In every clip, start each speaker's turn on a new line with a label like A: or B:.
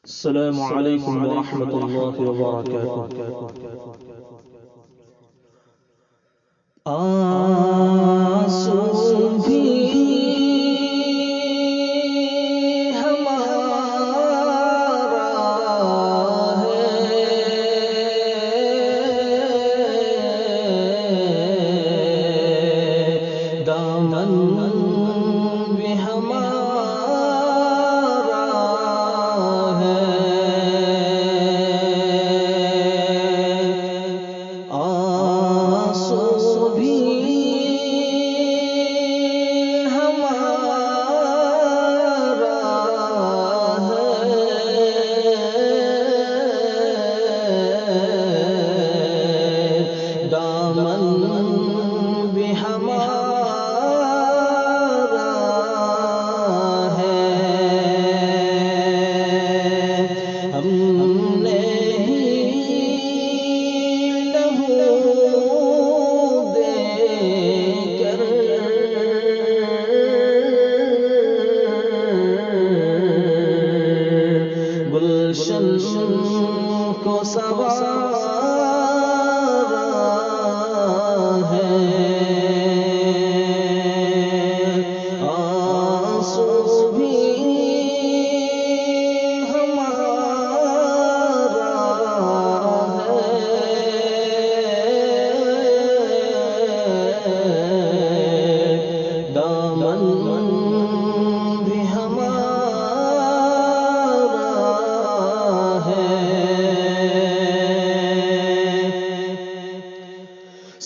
A: السلام عليكم ورحمة الله وبركاته. آنسو بھی ہمارا ہے، دامن بھی ہمارا ہے، آنسو بھی کو سوارا ہے، آنسو بھی ہمارا ہے، دامن بھی ہمارا ہے،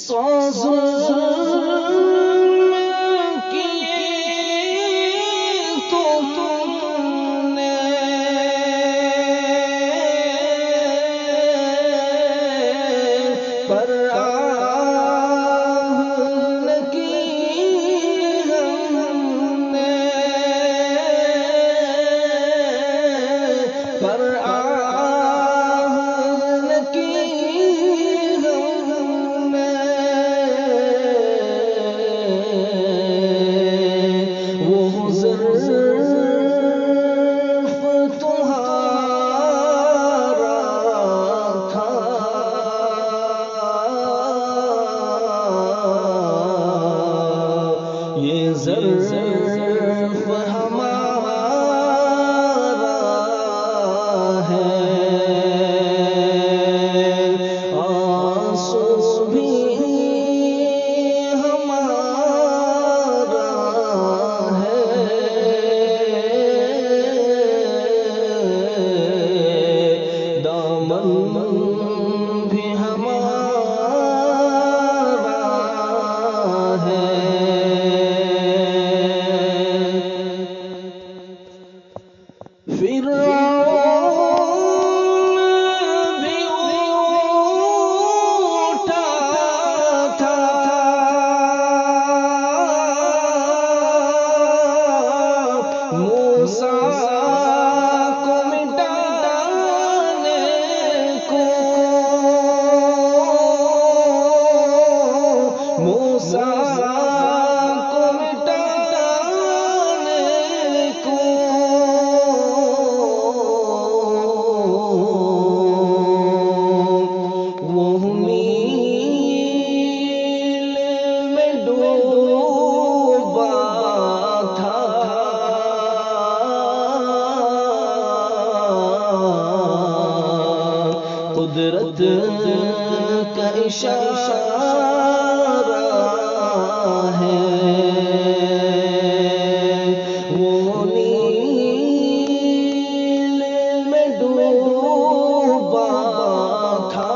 A: سو ظلم کیے تو تم نے، پر آہ نہ کی ہم نے، پر آہ نہ کی ہم نے، وہ ظرف تمہارا تھا، یہ ظرف ہمارا ہے، آنسو بھی ہمارا ہے، دامن بھی ہمارا ہے، فرعون بھی اٹھا تھا، موسیٰ کو مٹانے کو، موسیٰ کو مٹانے کو، وہ نیل میں ڈوبا تھا، قدرت کا اشارہ ہے، وہ نیل میں ڈوبا تھا،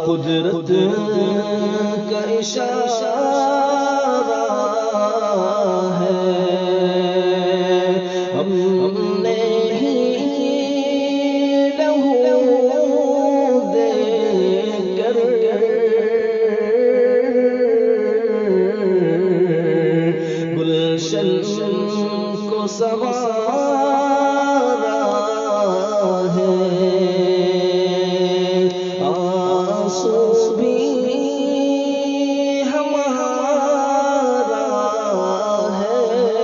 A: قدرت کا اشارہ ہے، ہم نے ہی لہو دے کر گلشن کو سنوارا ہے، آنسو بھی ہمارا ہے،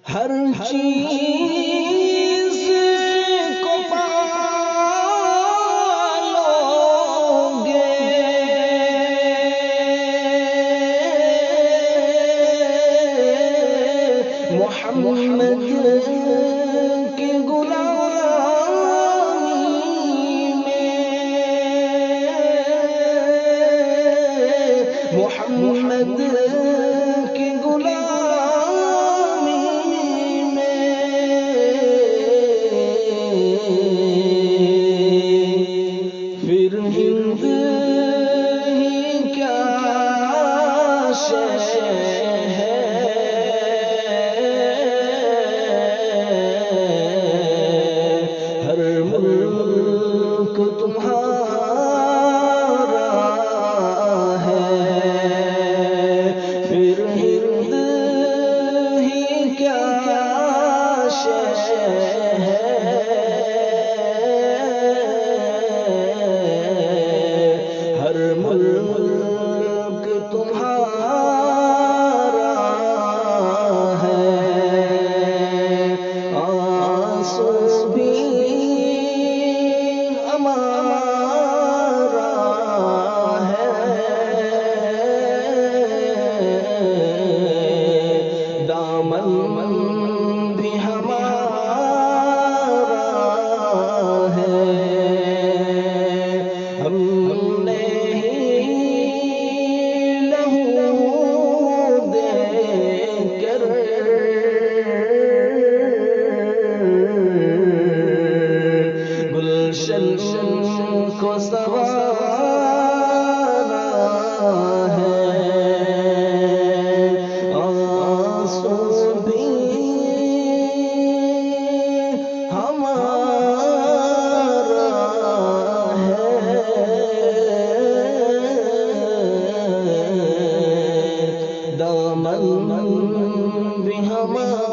B: ہر چیز کو پالو گے محمد کی غلامی میں، محمد کی غلامی پھر ہند ہی کیا شے ہے، ہر ملک تمہارا ہے، پھر ہند ہی کیا شے ہے، ہر ملک تمہارا ہے، آنسو بھی ہمارا ہے، دامن بھی ہمارا ہے، ہم نے ہی لہو دے کر گلشن کو سنوارا ہے، آنسو بھی ہمارا ہے، دامن بھی ہمارا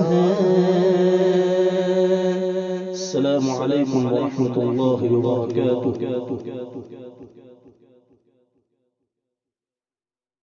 B: ہے۔ السلام علیکم ورحمۃ اللہ وبرکاتہ۔